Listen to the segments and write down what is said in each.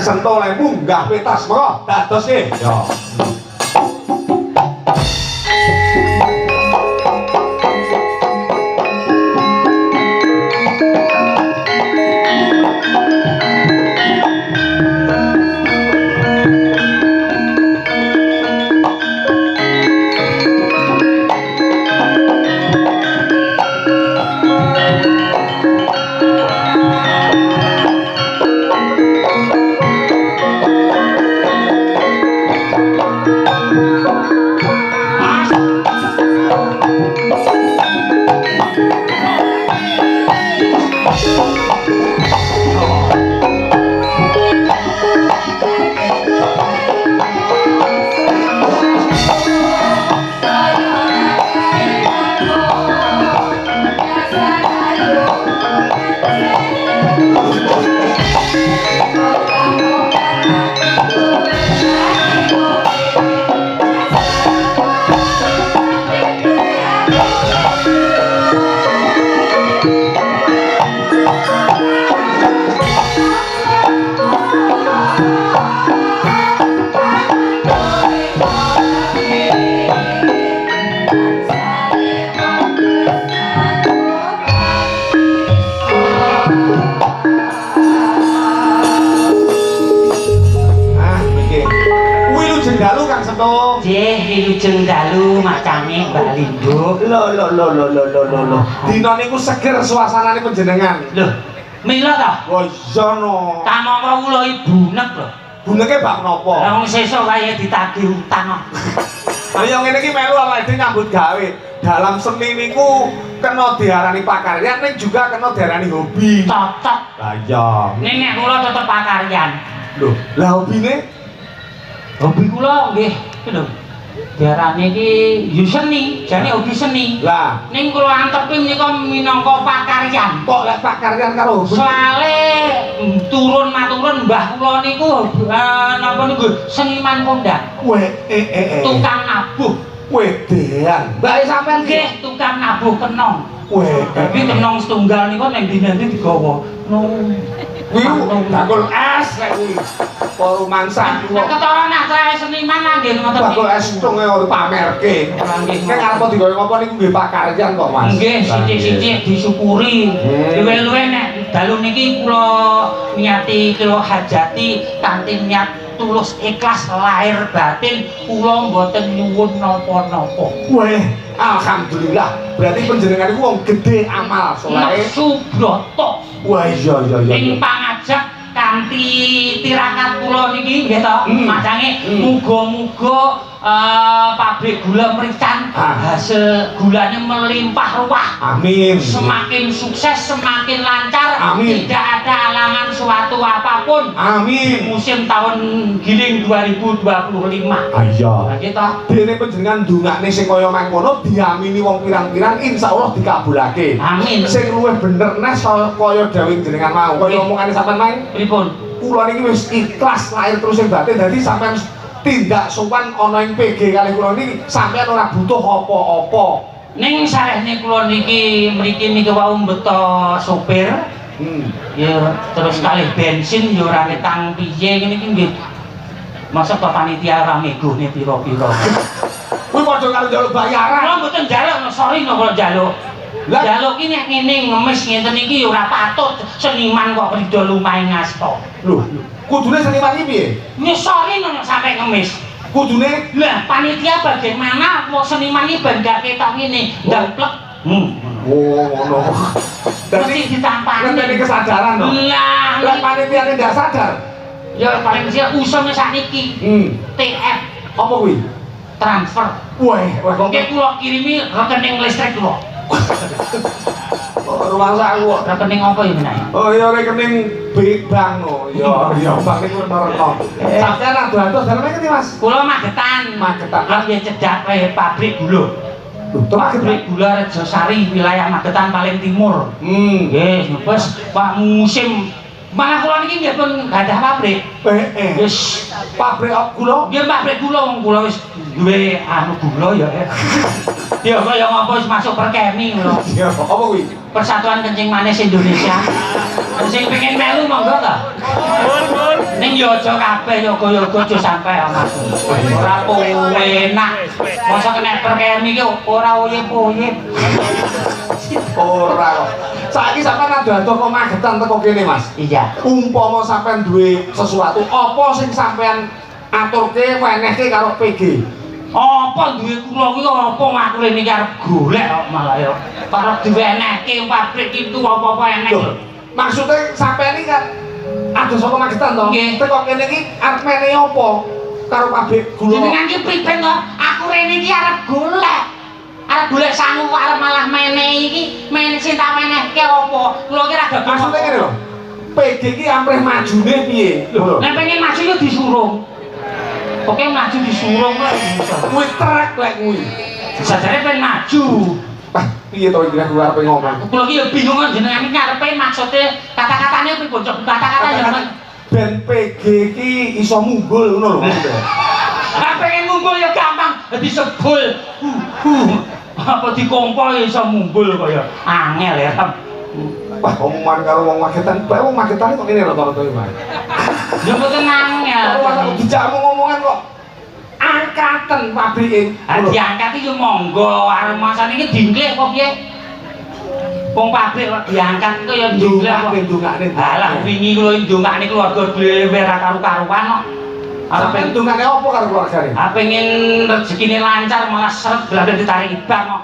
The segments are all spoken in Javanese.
Sento oleh munggah pentas mengko dados nggih. Yo. Wilujeng dalu macane Mbak Lindo. Lho. Dina niku seger suasanane panjenengan. Lho, mila ta? Oh iya no. Kamangka kula ibu nek lho. Buneke bak napa? Lah wong sesuk wae ditagih utang kok. Lah ya ngene iki melu awake dhewe nyambut gawe. Dalam seni niku kena diarani pakaryan ning juga kena diarani hobi. Cocok. Lah iya. Nenek kula tetep pakaryan. Lho, lah hobine? Hobi kula nggih, lho. Diarani iki ya seni, jane hobi seni. Lah, ning kula antepi menika minangka pakaryan. Kok lek pakaryan karo hobi? Soale turun maturun mbah kula niku napa niku seniman kondang. Weh, Tukang nabuh. Wedean. Mbak sampean Nggih, tukang nabuh kenong. Weh, Tapi kenong setunggal niku ning dina-dina digawa. Kuwi bakul es lek kuwi. Apa rumangsa Nek ketara nak trae seniman nggih ngoten. bakul es tung ora pamerke. Nek arep digawe ngopo niku nggih pakaryan kok, Mas. Nggih, sithik-sithik disyukuri. Luwe-luwe nek dalu niki kula niati kula hajati kanthi niat tulus ikhlas lahir batin kula mboten nyuwun napa-napa. Weh, alhamdulillah. Berarti panjenengan iku wong gedhe amal soleh. Subrata. Wah, iya. Ing pangajak kanthi tirakat kula niki nggih to, macange muga-muga pabrik gula Merican hasil gulanya melimpah ruah. Amin. Semakin sukses, semakin lancar. Amin. Tidak ada halangan suatu apapun. Amin. Musim tahun giling 2025. Iya. Nah, kita dene panjenengan ndongakne sing kaya mangkono diamini wong pirang-pirang insyaallah dikabulake. amin. Sing luwih bener nes kaya dawuh jenengan mau. Kaya omongane sampean mae. Pripun? Kula niki wis ikhlas lahir terus ing batin dadi sampean tindak sowan ana ing PG kali kula niki sampean ora butuh apa-apa. Ning sarehne kula niki mriki niki wau mbeta sopir. Ya terus kalih bensin ya ora ketang piye ngene iki nggih. Masa kok panitia ora megone pira-pira. Kuwi padha karo njaluk bayaran. Kula mboten njaluk, sorry nek kula njaluk. Njaluk ki nek ngene ngemis ngenten iki ya ora patut seniman kok rido lumahe ngasta. Lho, kudune seniman iki piye? Wis sorry nek sampe ngemis. Kudune Lah panitia bagaimana mau seniman iki ben gak ketok ngene, ndamplek. Oh, ngono. Mesti ditampani. Kan kesadaran to. Lah, Lah panitiane ndak sadar. ya paling kecil usahane sakniki. TF Apa kuwi? transfer. Weh, kok Oke kula kirimi rekening listrik kula. rumah aku. Rekening apa ya menae? Oh iya rekening bank no. Ya bank niku reno-reno. Sampeyan adu-adu daleme ngendi, Mas? Kula Magetan. Magetan. Nggih cedhak pabrik gula. Pabrik gula Rejosari wilayah Magetan paling timur. Nggih, wis Pak musim malah kula niki nggih pun gadah pabrik. Wis pabrik gula. Nggih pabrik gula wong kula wis duwe anu gula ya. Ya kaya ngapa wis masuk perkemi lho. Ya, apa kuwi? Persatuan Kencing Manis Indonesia. Sing pengen melu monggo ta. Ning yo aja kabeh yoga-yoga aja sampe Mas. Ora enak. Masa kena perkemi ki ora uyip-uyip. Ora kok. Saiki sampean ado-ado kok magetan teko kene, Mas. Iya. Umpama sampean duwe sesuatu, apa sing sampean aturke wenehke karo PG? Apa duwe kula kuwi apa makule niki arep golek kok malah ya. Karep diwenehke pabrik itu apa-apa enek. Maksudnya sampean iki kan ado saka Magetan to. Nggih. Teko kene iki arep menehi apa karo pabrik gula? Jenengan ki priben to? Aku rene iki arep golek. Arep golek sangu arep malah menehi iki, men sing tak menehke apa? Kula ki rada Maksudnya ngene lho. PG iki amrih majune piye? Lho. Nek pengen maju yo disurung. Oke maju disurung kok. Kuwi trek lek kuwi. Sajane pengen maju. Piye to iki aku arep ngomong? Kula ki yo bingung kok jenengan iki ngarepe maksude kata-katane pripun cok? Kata-kata yo ben PG iki iso munggul ngono lho. Lah pengen munggul ya gampang, disebul. Apa dikompo ya iso munggul kaya angel ya. Wah, omongan karo wong Magetan, bae wong Magetan kok ngene lho to Mas. Ya mboten angel. Ora aku dijakmu ngomongan kok. Angkatan pabrike. Diangkat iki yo monggo, arep masane iki dingklek kok piye? Wong pabrik kok diangkat kok ya dingklek kok. Ndongakne. Alah wingi kula ndongakne keluarga dhewe ra karu-karuan kok. Sampeyan ndongakne apa karo keluargane? Pengen rezekine lancar malah seret blanda ditarik bank kok.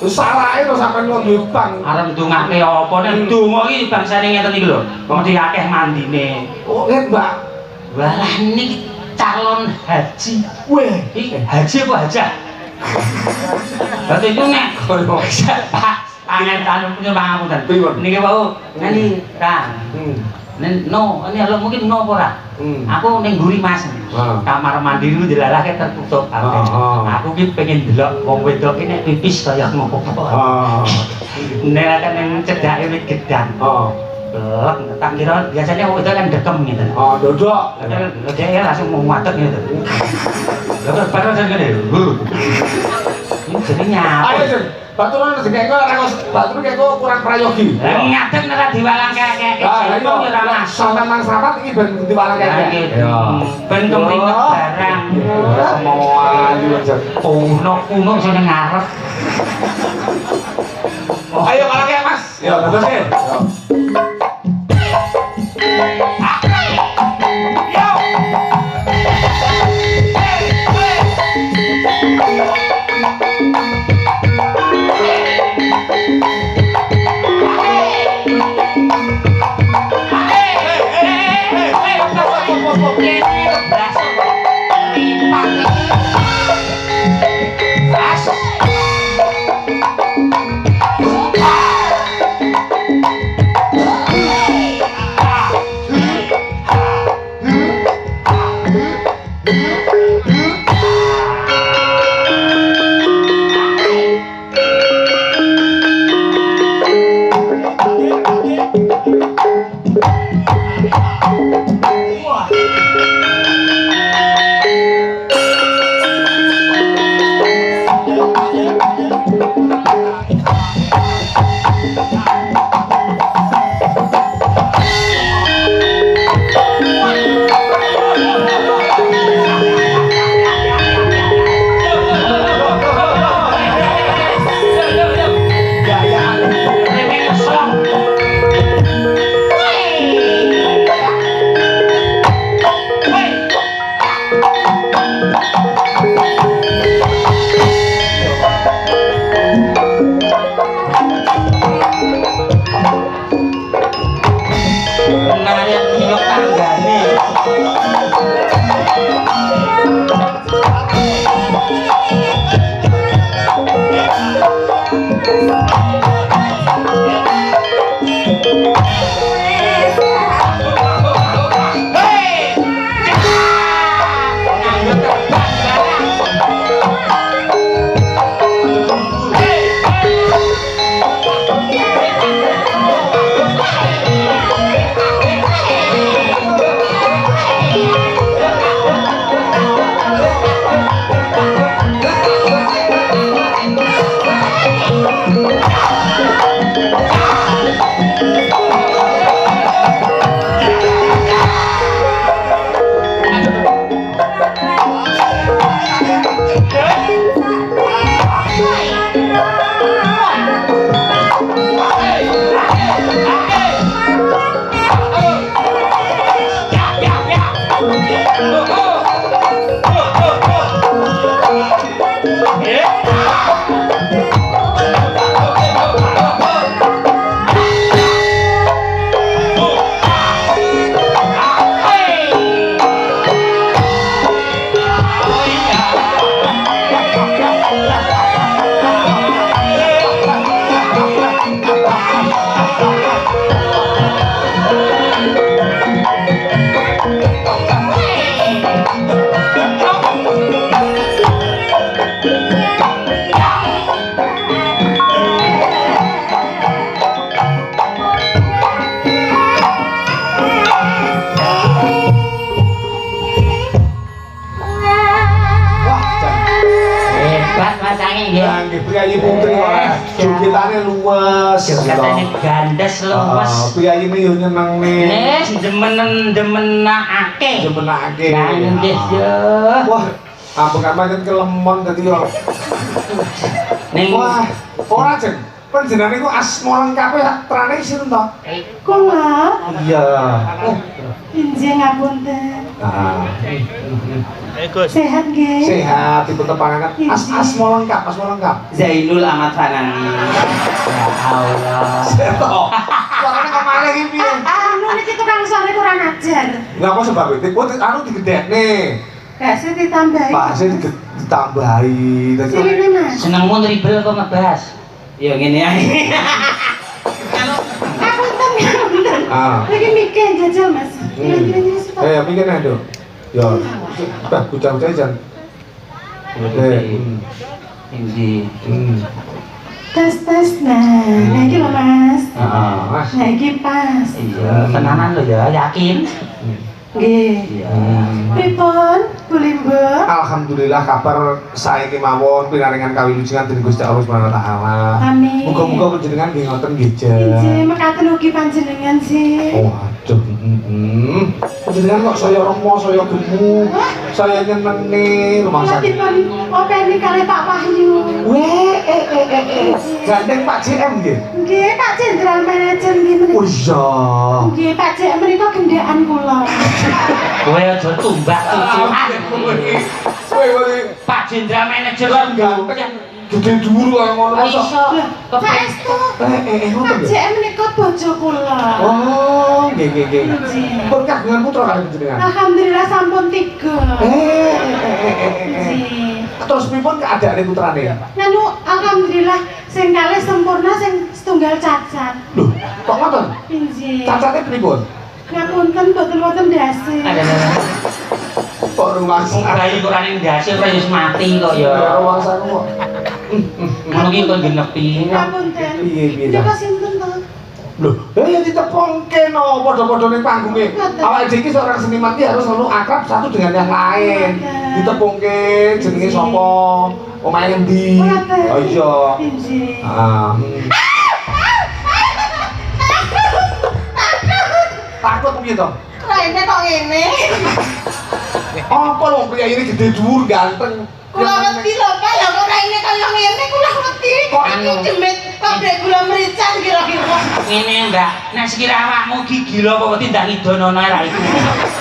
Wis salahe to sampeyan wong duwe bank. Arep ndongakne apa nek ndonga iki bangsane ngeten iki lho. Mesti akeh mandine. Oh, Mbak. Walah niki calon haji. Weh, Iki haji apa hajah? Berarti itu nek tangan tangan punya pangapunten. Niki wau nani Kang. No, ini lo mungkin no ora. Aku ning mburi Mas. Kamar mandi lu dilalake tertutup. Aku ki pengen delok wong wedok iki nek pipis kaya ngopo. Nek kan ning cedhake wit gedang. Tak kira biasanya wong wedok kan dekem gitu. Dodok. Dia langsung mau matek gitu. Lah baru saya ngene. Ini jenenge apa? Ayo, Jeng. Baturan rezeki kok ora batu kayak kok kurang prayogi. Ngadeg nek diwalang kayak Ayo ora mas. Sampai mang sahabat iki ben diwalang kayak. Ben kemringet barang. Mau ayu aja. Kuno sing ngarep. Ayo kalau kayak Mas. Yo, terusin. Yo. lemes. Katanya gandes lemes. Piye ini yo nyenengne. Nes demenake. Demenake. Gandes yo. Wah, apa kan pancen kelemon dadi yo. Ning Wah, ora Jen. Panjenengan iku asma lengkape trane sinten to? Kula Iya. injih ngapunten. Sehat nggih? Sehat, dipun tepangaken. Asma lengkap. Zainul Ahmad Fanani. ya Allah. Seto. Suarane kok malih iki piye? Anu niki tukang sore kurang ajar. Lah apa sebab itu? Kok anu digedhekne. Kasih ditambahi. Pakse ditambahi. Dadi Sini Mas. Senengmu dribble kok ngebahas. Ya ngene ae. Ngapunten ngapunten. Lagi mikir jajal Mas. Kira-kira ini stop. Mikir nek, Dok. Ya, bujang-bujang jan. Ini Tes. Nah iki lho Mas. Mas. Nah iki pas. iya tenanan lo ya yakin. Nggih. Iya. Pripun? Boleh Mbok? Alhamdulillah kabar saiki mawon pinaringan kawilujengan dening Gusti Allah Subhanahu wa taala. Amin. Muga-muga panjenengan nggih ngoten nggih, Injih, Jan. mekaten ugi panjenengan sih. Oh, aduh. Panjenengan kok saya remo, saya gemu, saya nyenengi rumah Kula sakit. dipun openi kalih Pak Wahyu. Gandeng Pak JM nggih. Nggih, Pak Jenderal Manajer nggih menika. Oh iya. Nggih, Pak JM menika gendhekan kula. Kowe aja tumbak cucukan. Kowe Pak Jenderal Manajer kan ganteng. Gede dhuwur kaya ngono masa. iso Saestu. Ngoten Pak lho. JM menika bojo kula. Oh, nggih. Nggih. Pun kagungan putra kali panjenengan. Alhamdulillah sampun 3. Nggih. Nggih. Terus pripun keadaane putrane? Nanu alhamdulillah sing kalih sempurna sing setunggal cacat. Lho, kok ngoten? Nggih. Cacate pripun? Ngapunten boten wonten ndase. Kok rumah bayi kok rane ndase ora wis mati kok ya. Rumah sana kok. Ngono ki kok genepi. Ngapunten. Piye, Napa sinten to? Lho, ya ditepungke no padha-padha ning panggunge. Awake dhewe iki seorang seniman iki harus selalu akrab satu dengan yang lain. Ditepungke jenenge sapa? Omahe endi? Oh iya. Nggih. Takut piye to? Raine kok ngene. Apa lho priyayi ini gede dhuwur ganteng. Kula ngerti lho, Pak, ya kok raine kaya ngene kula ngerti. Kok Iki demit pabrik gula merican kira-kira. Ngene ndak, nek sekira awakmu ki gila apa tindak idonono ra iku.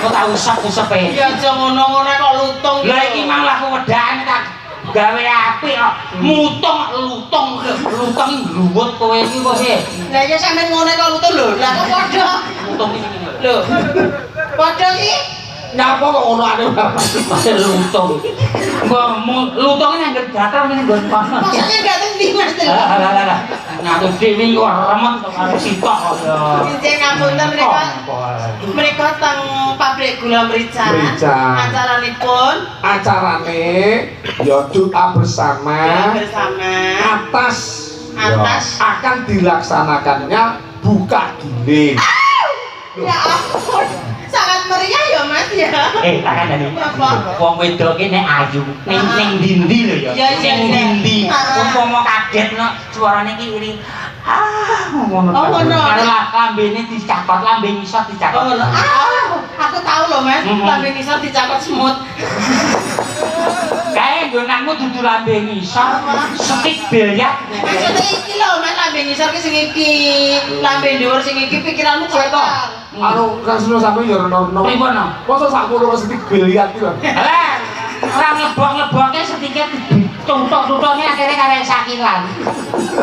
Kok tak usap-usepe. Ya aja ngono-ngono kok lutung. Lah iki mang laku wedane tak gawe apik kok. Mutung lutung ngruwut kowe iki kok he. Lah ya sampean ngono kok lutung lho. Lah kok padha. Mutung iki ngene. Lho. Padha ki. Nyapa kok ngono ane Masih lutung. Mbok lutung ini anggar gatel ini nggon kono. Maksudnya dateng di Mas. Lah. Ngatur dhewe kok remet karo sitok kok ya. Injih ngapunten mereka. Mereka teng pabrik gula merica. Acaranipun acarane ya doa bersama bersama atas Atas. akan dilaksanakannya buka giling. ya ampun. Sangat meriah ya Mas ya. Tak kandhani. Apa? Wong wedok ki nek ayu ning ndi lho ya. Iya, iya, Ning iya. ndi. Ah. Umpama kagetno suarane ki iri. Ngono. Oh, ngono. Karo lambene dicakot, lambe ngisor dicakot. Oh, aku tahu loh Mas, lambe ngisor dicakot semut. Kae nggonanmu dudu lambe ngisor, setik biliar. Maksudnya iki loh Mas, lambe ngisor ki sing iki, lambe dhuwur sing iki pikiranmu kotor. Anu rasane sampe ya ono. Pripun? Masa sakmono kok sedik biliar iki lho. Lah, ora nglebok-leboke sedikit tutuk-tutukne akhirnya karek sakilan.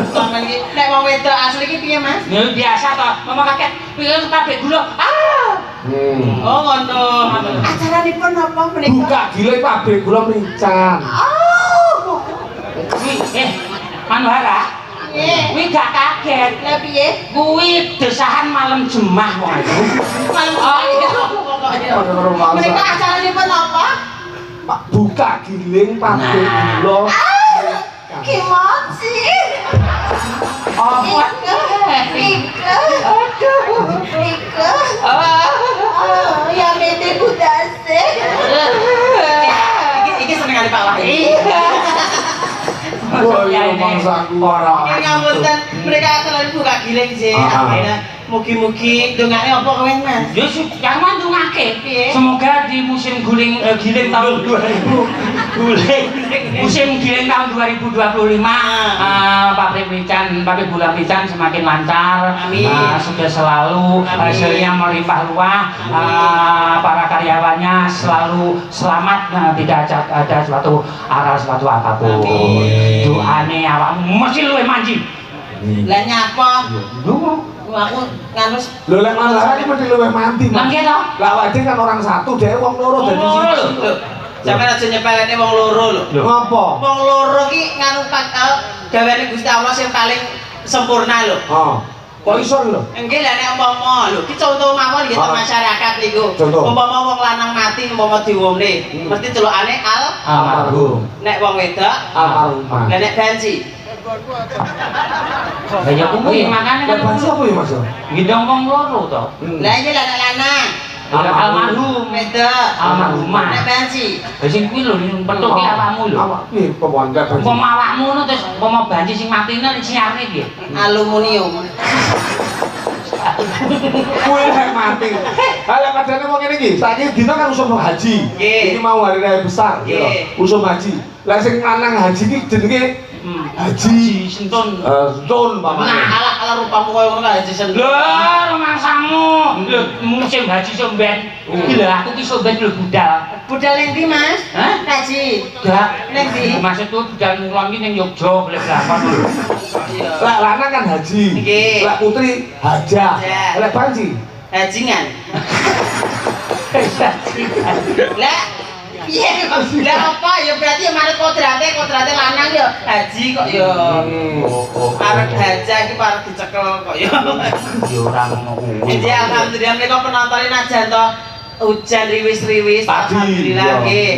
Sampeyan iki nek wong wedok asli iki piye Mas? Ya biasa to, mama kaget pikir pabrik gula. Oh ngono. Acaranipun apa menika? Buka giling pabrik gula merican. Oh. Manuhara. Nggih. Kuwi gak kaget. Lah piye? Kuwi desahan malam jemah wong itu. Malam pokoknya. Menika Menika acaranipun apa? Pak buka giling pabrik Nah. gula. Kimochi. Apa? Ika. Aduh. Ika. Ya mete budase. Iki seneng kali Pak Wahyu. Wah, iya, Ora. Ngapunten, mereka selalu buka giling sih. Mugi-mugi dongane apa kowe Mas? Ya yang mandungake. Piye? Semoga di musim giling tahun 2000 musim giling tahun 2025 pabrik Pican, pabrik gula Pican semakin lancar. Amin. Sudah selalu hasilnya melimpah ruah. Para karyawannya selalu selamat, tidak ada suatu apapun. Doane awakmu mesti luwih manji. Lah nyapa? Lu Aku nganu Lho lek malah iki mesti luwih manti. Lah nggih to? Lah awake kan orang satu, dhewe wong loro dadi siji. lho. Sampeyan aja nyepelene wong loro lho. Ngopo? Wong loro ki nganu gaweane Gusti Allah sing paling sempurna lho. Kok iso lho? Enggih lah nek umpama lho, ki contoh mawon nggih masyarakat niku. Contoh. Umpama wong lanang mati umpama diwomne, mesti celukane almarhum. nek wong wedok almarhumah. lah nek banci. Lah ya kuwi makane kan Banci apa ya Mas? ngidong wong loro to. Lah iki lah nek lanang Almarhum. wedok Almarhumah. nek banci. Lah sing kuwi lho pentuke awakmu lho. Awak piye pemon gak banci? Umpama awakmu ngono terus umpama banci sing matine nek siarne piye? Aluminium. Kuwi lek mati. Lah padane wong ngene iki, saiki dina kan usum haji. Nggih. Iki mau hari raya besar, Nggih. usum haji. Lah sing lanang haji ki jenenge haji Sentun. Zon Nah, pamane. ala rupamu koyo ngono kan haji sendiri. Lho, rumangsamu. Lho, musim haji somben. Gila, aku ki somben lho budal. Budal ning ndi, Mas? Hah? Haji. Gak. Ning ndi? Maksudku budal ngulon ki ning Yogya boleh lakon lho. Iya. Lek lanang kan haji. Nggih. Lek putri hajah. Hajah. Lek banci. Hajingan. Lah piye kok? Lah apa ya berarti ya manut kodrate lanang ya haji kok ya. Arep hajah iki parek dicekel kok ya. Ya ora ngono kuwi. Jadi alhamdulillah mereka penontonnya najan to hujan riwis-riwis. Tadi, Alhamdulillah iya. nggih.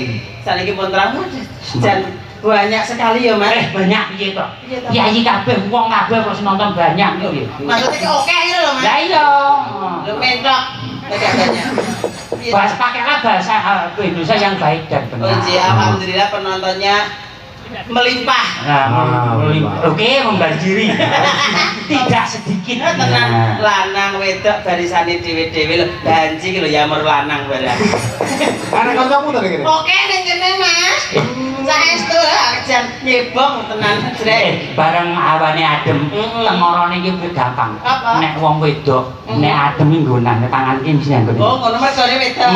Saniki pun terang hujan banyak sekali ya Mas. Banyak piye to? Piye to? Kiai kabeh wong kabeh kok sing nonton banyak piye? Maksudnya ki oke itu loh Mas. Lah iya. Lu mentok agak banyak. Piye to? Pakailah bahasa Indonesia yang baik dan Oh benar. iya, alhamdulillah penontonnya melimpah. Oke, membanjiri. Tidak sedikit. Tenang lanang wedok barisane dhewe-dhewe lho. Banji ki lho ya mer lanang barang. Anak kancamu to kene. Oke ning kene Mas. Saestu jan nyebong tenan jrek. Bareng awane adem, tengorone iki gampang. Apa? Nek wong wedok, nek adem iki nggonan tangan iki mesti nggon. Oh, ngono mergane wedok.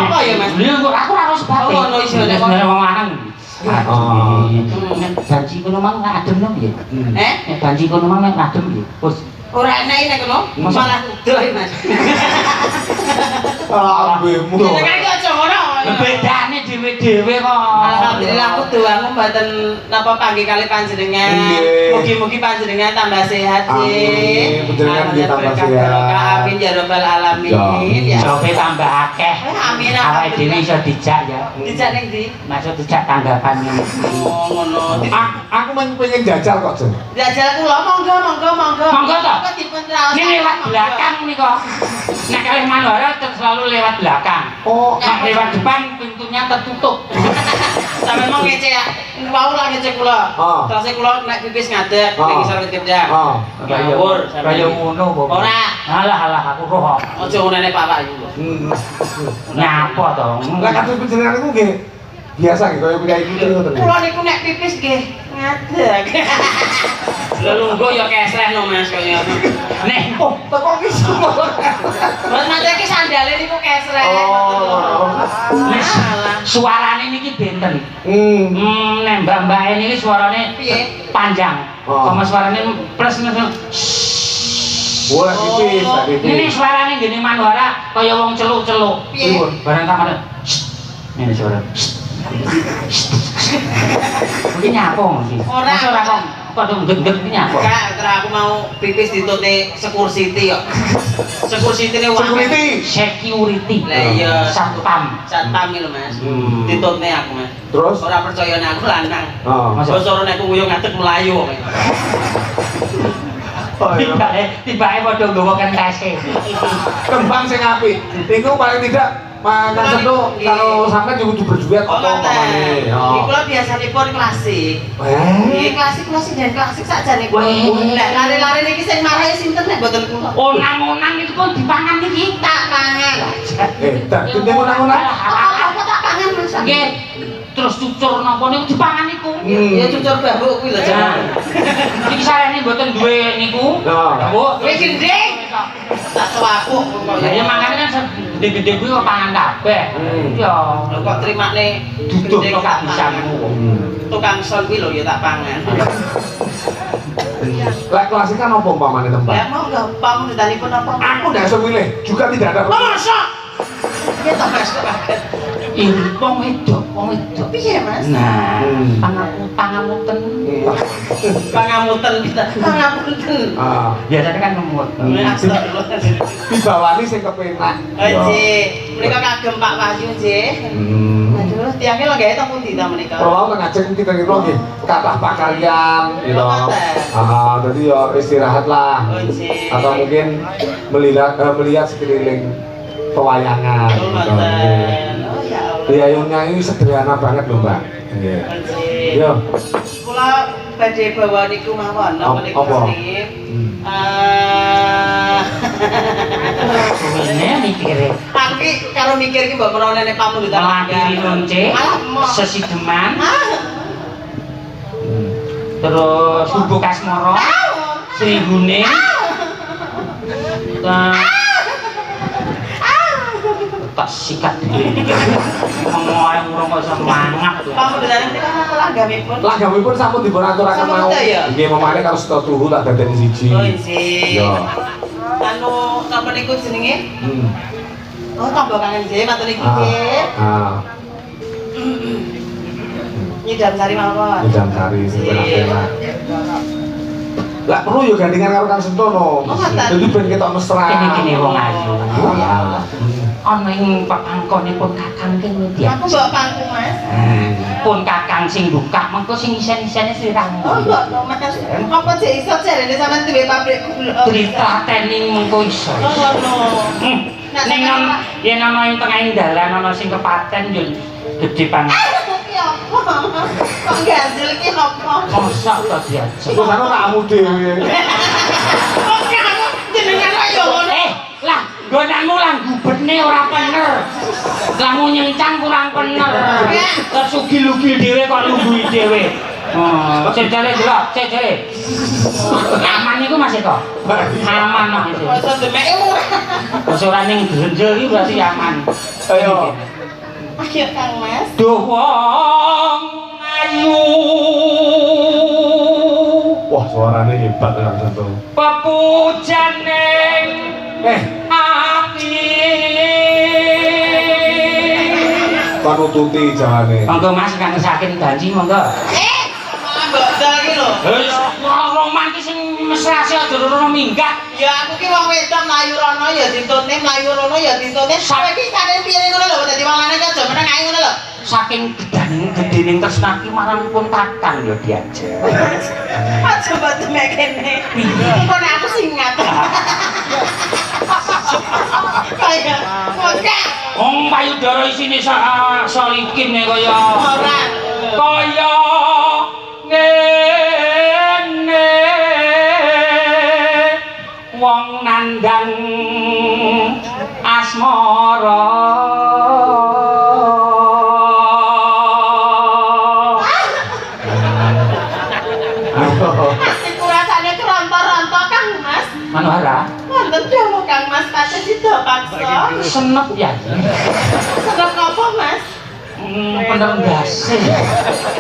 Apa ya Mas? Lha kok aku ora harus sebab. Oh, ngono iso nek wong lanang. Oh. Nek banci kono mang adem lho piye? Nek banci kono mang adem piye? Wis ora enak nek kono, malah udoh Mas. Ambemu. Jenengan iki aja ngono. bedane dhewe-dhewe kok. Alhamdulillah aku doamu mboten napa panggih kali panjenengan. Nggih. Mugi-mugi panjenengan tambah sehat Amin. Panjenengan nggih tambah sehat. Amin ya rabbal alamin. Ya. Coba tambah akeh. Amin. Awake dhewe iso dijak ya. Dijak ning ndi? Maksud dijak tanggapan ngono. Oh ngono. Aku pengen jajal kok, Jen. Jajal kula monggo. Monggo to? Kok dipun raos. Ini lewat belakang nih kok. Nek kalih Manora selalu lewat belakang. Oh, Nek lewat depan pintunya tertutup. Sampe mau ngecek ya. Wau lah ngecek kula. Oh. Terus kula nek pipis ngadeg Oh. ning isor gedang. Oh. Ngawur. Kaya ngono kok. Ora. Alah aku roh. Aja ngene Pak Pak iku. Nyapa to? Lah kados panjenengan iku nggih biasa nggih kaya piyai putri ngoten. Kula niku nek pipis nggih ngadeg. Lha lungguh ya kesreh no Mas kaya ngono. Nek Teko ki semua. Mas nanti iki sandale niku kesreh. Oh. wis suarane niki benten. Nek mbak-mbake niki suarane Piye? panjang. Oh. Sama suarane plus Boleh pipis, tak pipis. ini suarane gini Manwara kaya wong celuk-celuk. Piye? Barang kamar. Ini suara. Mungkin nyapa mungkin. Ora. Masa ora kok padha gendeng iki nyapa. Enggak, terus aku mau pipis ditutne security kok. Security-ne wong. Security. Security. Lah iya. Satpam. Satpam iki lho Mas. Hmm. Ditutne aku Mas. Terus? Ora percaya nek aku lanang. Oh. Masa? Terus ora nek aku nguyuh ngadeg melayu kok. Oh, iya. Tibake padha nggawa kentese. Kembang sing apik. Iku paling tidak Mas Seno karo sampean juga kudu berduet Oh, apa ngoten. pamane. Iki kula biasanipun klasik. Nggih, klasik dan klasik sakjane kula. Lah lare-lare niki sing marahi sinten nek mboten kula. Onang-onang itu kok dipangan iki. Tak pangan. Tak gede menang-menang. Apa tak pangan Mas? Nggih. Terus cucur napa niku dipangan niku. Ya cucur babuk kuwi lho Nah, jenenge. iki sarene mboten duwe niku. Nah. Bu, Kowe gendeng. Tak sewapuk kok ya ya. makane kan gede-gede kuwi kok pangan kabeh. Ya, Lho kok trimane duduh gendeng kok tak bisamu. pangan. Tukang sol kuwi lho ya tak pangan. Lek klasik kan apa umpamane Ya tempat? mau gampang ditanipun apa? Aku ndak iso milih, juga tidak ada. Masa? Ya tak Mas. Ih, wong wedok. Piye Mas? Nah, Hmm. pangamuten. Pangamuten kita. Pangapunten. Ah, Biasanya kan ngemut. Astagfirullahaladzim. dibawani sing kepenak. Oke, mereka kagem Pak Wahyu nggih. Aduh, tiangnya lo gawe teng pundi ta menika? Kalau tengah cek kita kira nggih, kathah pakarian gitu. Ah, jadi ya istirahat lah. Atau mungkin melihat sekeliling pewayangan. Oh, ngoten. Oh ya Allah. Biayanya ini sederhana banget loh, Mbak. Nggih. Oke. Yo. Kula badhe bawa niku mawon napa niku Apa? niki. Ini mikire. Aku ki karo mikir ki mbok menawa nene pamundutan. Melatih nonce, sesideman, terus bubuk kasmoro, serigune, tak sikat dulu. Ngomong ngurung kok semangat. Pamundutan niku kan langgamipun. Lagamipun sampun dipun aturaken Sampun mau. teh, ya? Nggih, mamane karo Seto Tuhu tak dadeni siji. Oh isi. Yo. Anu napa niku jenenge? Hmm. Oh tambah kangen nggih matur niki Ah. nggih. Ah, Nyidam sari mawon. Idam Sari sing enak. Lah perlu yo gandengan karo Kang Sentono. Oh, ngoten. Dadi ben ketok mesra. Kene-kene wong ayu. Ah. Ana ing pangkonipun kakang kene dia. Aku mbok pangku Mas. Pun kakang sing buka mengko sing isen-isene sirang. Oh mbok no Mas. Apa jek iso jarene sampean duwe pabrik gula. Ditrateni mengko iso. Oh ngono. Ning yen ana ing tengahing dalan ana sing kepaten yo gedhe pangan. Ki apa? Kok ganjel ki apa? Mosok to diajak. Terus aku kamu dhewe. Kok kamu jenengan ayo ngono. Lah, gonanmu lang guberne ora bener. Lamu nyencang kurang bener. Terus ugil-ugil dhewe kok lungguhi dhewe. Oh, cecere delok, cecere. Aman iku Mas Eko. Aman kok iki. Masa demek ora. Wis ora ning drenjel iki berarti aman. Ayo. Ayo Kang Mas. Duh wong ayu. Wah, suaranya hebat Kang Sentono. Pepujaning ati. Panututi jane. Monggo Mas kang saking janji monggo. Malah mbok dal ki lho. Wis romantis sing mesra sih aja rono minggat. Ya aku ki wong wedok mlayu rono ya dituntne, mlayu rono ya dituntne. Kowe iki kare piye ngono lho dadi wong lanang ki aja meneng ae ngono lho. Saking gedening tresna ki marang pun kakang yo diajak. Aja mbok demek kene. Kok nek aku singat. Kaya kok Wong payudara isine solikin kaya ora. kaya ngene wong nandang asmara. Iku rasane kerontor-rontor Kang Mas. Manwara, Wonten dawuh Kang Mas pate sida paksa. senep ya. Sebab napa Mas? Bener ndase.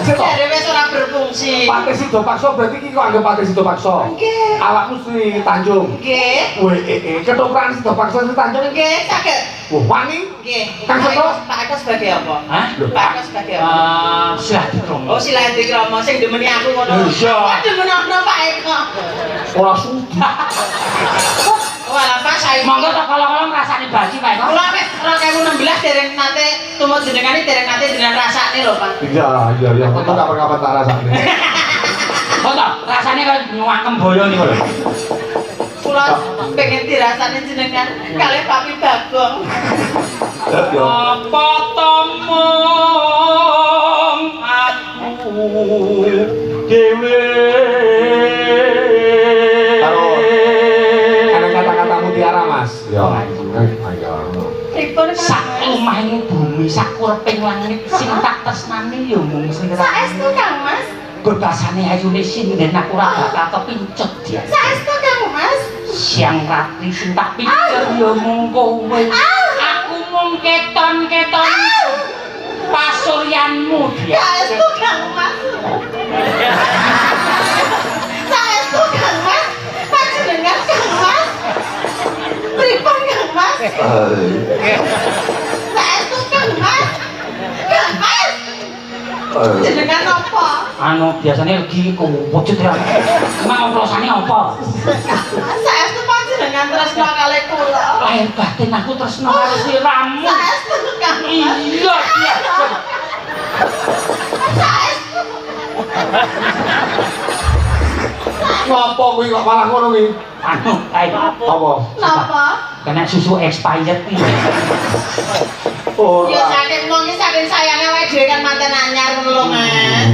Jare wis ora berfungsi. Pate Sido Pakso berarti iki kok anggap Pate Sido Pakso. Nggih. Awakmu Sri Tanjung. Nggih. Weh, ketoprak Sido Pakso Sri Tanjung. Nggih, saged. Wah, wani. Nggih. Kang Seto? Pak Eko sebagai apa? Hah? Pak Eko sebagai apa? Silaturahmi. Oh, Silahi Kromo sing demeni aku ngono. Iya. Kok demenono Pak Eko? Ora sudi. Walah Pak saya. Monggo tak kala-kala ngrasani baji Pak Eko. Kula wis 2016 dereng nate tumut jenengane dereng nate jenengan rasane lho, Pak. Iya. Kok kapan-kapan tak rasane. Kok tak rasane kaya nyuwakem boyo niku lho. Kula pengen dirasani jenengan kalih Papi Bagong. Apa tomong aku dewe. Karo ana kata-kata mutiara Mas. Yo. Ayo. Pripun Kang? Sak lumahing bumi sak kureping langit sing tak tresnani ya mung sliramu. Saestu Kang Mas. Bebasane ayune sinden aku ora bakal kepincut dia. Saestu Kang Mas. Siang ratri sing tak pikir ya mung kowe. Aku mung keton-keton pasuryanmu dia. Saestu Kang Mas. Saestu Kang Mas. Panjenengan Kang Mas. Pripun Kang Mas? Saestu Kang Mas. Kang Mas. Jenengan apa? Anu biasanya lagi wujud ya. Emang oplosane apa? Saestu panjenengan tresno kalih kula. Lahir batin aku tresno karo sliramu. Saestu Kang Mas. Iya, iya. Saestu. Ngopo kuwi kok malah ngono kuwi? Anu, kae Apa? Napa? kena susu expired iki. Ora. Ya saking wong iki saking sayange awake dhewe kan manten anyar ngono lho, Mas.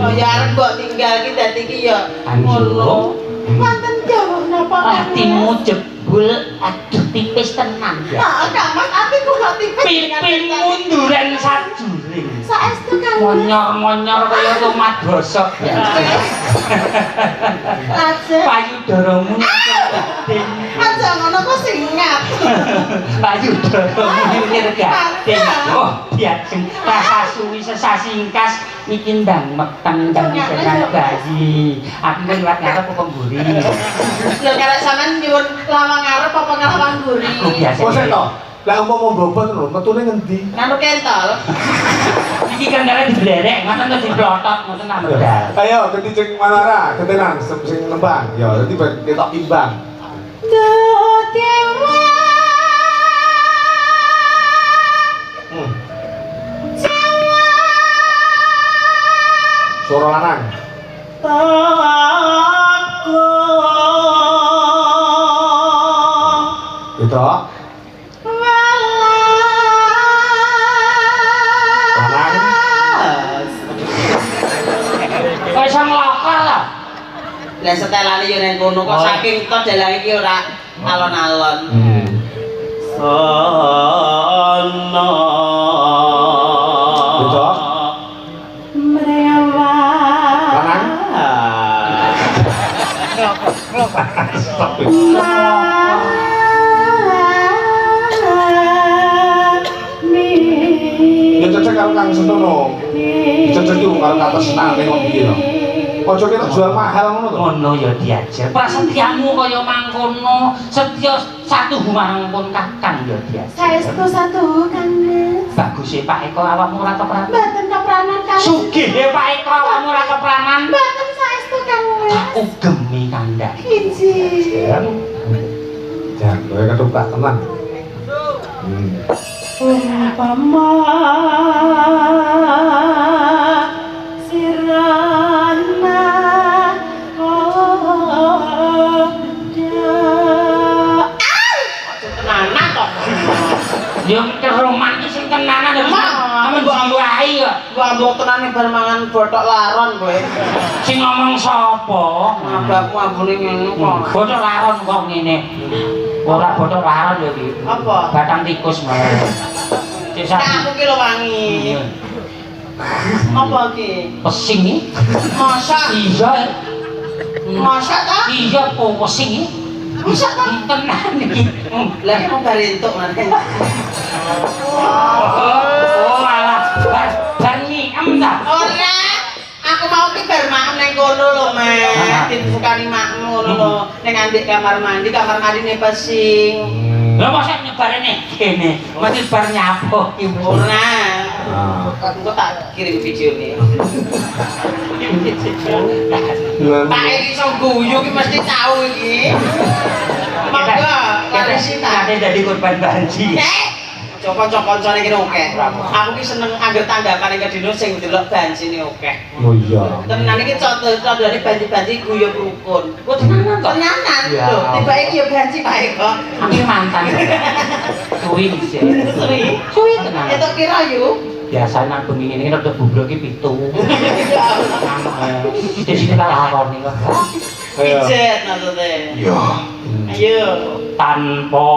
Oh ya arep mbok tinggal ki dadi ki ya ngono. Wonten dawuh napa? Atimu jebul, aduh tipis tenan. Heeh, Kang Mas, ati kula tipis. Pipi munduran sajuring. Saestu Kang Mas. Monyor-monyor kaya tomat bosok. Lajeng. Payudaramu gading. Aja ngono kok singat. Payudaramu nyengir gading. Oh, diajeng rasa suwi sesasingkas iki ndang meteng ndang dengan bayi. Aku kowe liwat ngarep apa mburi. Lho karek sampean nyuwun lawang ngarep apa ngelawang mburi? Aku biasa. Kok seto? Lah umpama bobot lho, metune ngendi? Nganu kentol. Iki kan kare diblerek, ngoten to diplotot, ngoten nambah. Ayo, dadi ceng manara, ketenan sing nembang. Ya, dadi ketok imbang. Dewa. Suara lanang. Ketok. Lanang. Kok iso nglokor ta? Lah setelane yo nang kono kok saking to dalang iki ora alon-alon. Sono. Ketok. Mrewa. Lanang. Ya cocok karo Kang Sentono. Cocok iki karo kata senang ning piye to. Ojo ketok jual mahal ngono to. Ngono ya diajar. Prasetyamu kaya mangkono, setya satu marang pun kakang ya diajar. Saestu satu Kang Mas. Baguse Pak Eko awakmu ora kepranan. Mboten kepranan Kang. Sugihe Pak Eko awakmu ora kepranan. Mboten saestu Kang Mas. Aku gemi kandhak. Iji. Jan, kowe ketuprak tenan. Umpama sirana Tenanan kok. Ya mikir romantis sing tenanan lho. Amen diwahi kok. Gua ambok tenane bar mangan bothok laron kowe. Sing ngomong sapa? Abakmu ambune ngene kok. Bothok laron kok ngene. Ora bothok laron ya iki. Apa? Batang tikus malah. Sisa Nah, aku ki lho wangi. Apa ki? pesing iki. Masak. Iya. Masak ta? Iya po pesing iki. Masak ta? Tenan iki. Lah kok bar entuk nanti. Oh, alah. Bar nyiem ta? Ora. Aku mau ki bar maem nang kono lho, Mas. Dibukani makmu ngono lho. Ning andik kamar mandine pesing. Lah masa nyebarane kene, mesti bar nyapo ki Ora. Aku tak kirim videone. Pak iso guyu ki mesti tau iki. Monggo, Karisita. Kate dadi korban banji. Kanca-kancane kene akeh. Aku ki seneng angger tanggapan ing kedino sing ndelok bansine akeh. Oh iya. Tenan iki condone banci-banci guyub rukun. Kok tenanan kok? Tenanan lho. Tibake ki ya banci bae kok. Aku mantan. Suwi dhisik. Suwi tenan. Etok kira yo. Biasa nang bengi ngene rada bubrok iki 7. Di sini lakoni kok. Pijet maksudnya. Iya. Ayo. Tanpa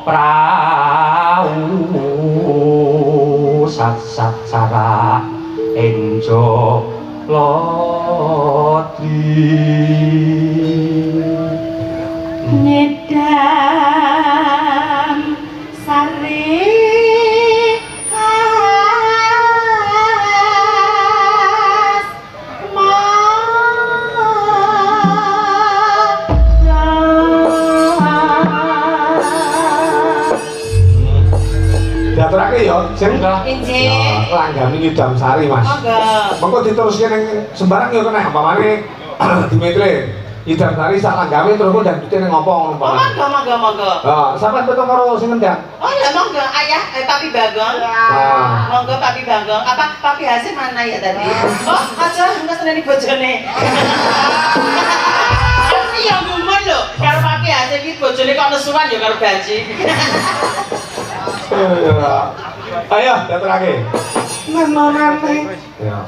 prau sat cara enjo lodi Nedam sari Diaturake ya, sing Injih. langgami Ngidam Sari, Mas. Monggo. Mengko diteruske ning sembarang ya kena umpamane Dimetre Ngidam Sari sak langgami terus kok dangdute ning ngopo Oh, umpamane. monggo. Heeh, sampean beto karo sing ngendang. Oh ya monggo, ayah Papi Bagong. Monggo Papi Bagong. Apa Papi Hasim mana ya tadi? Oh, aja enggak seneni bojone. Aku ya gumun lho, karo Papi Hasim iki bojone kok nesuan ya karo Banci. Ayo, diaturake. Nenonane. Ya.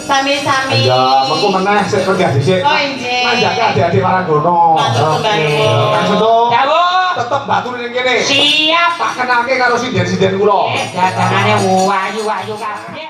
Sami-sami. Ya, mengko meneh sik kerja dhisik. Oh, injih. Ngajake adik-adik Maranggono. Matur sembah. Kang Seto. Dawuh. Tetep batu ning kene. Siap. Tak kenalke karo sinden-sinden kula. Dadangane wayu-wayu kabeh.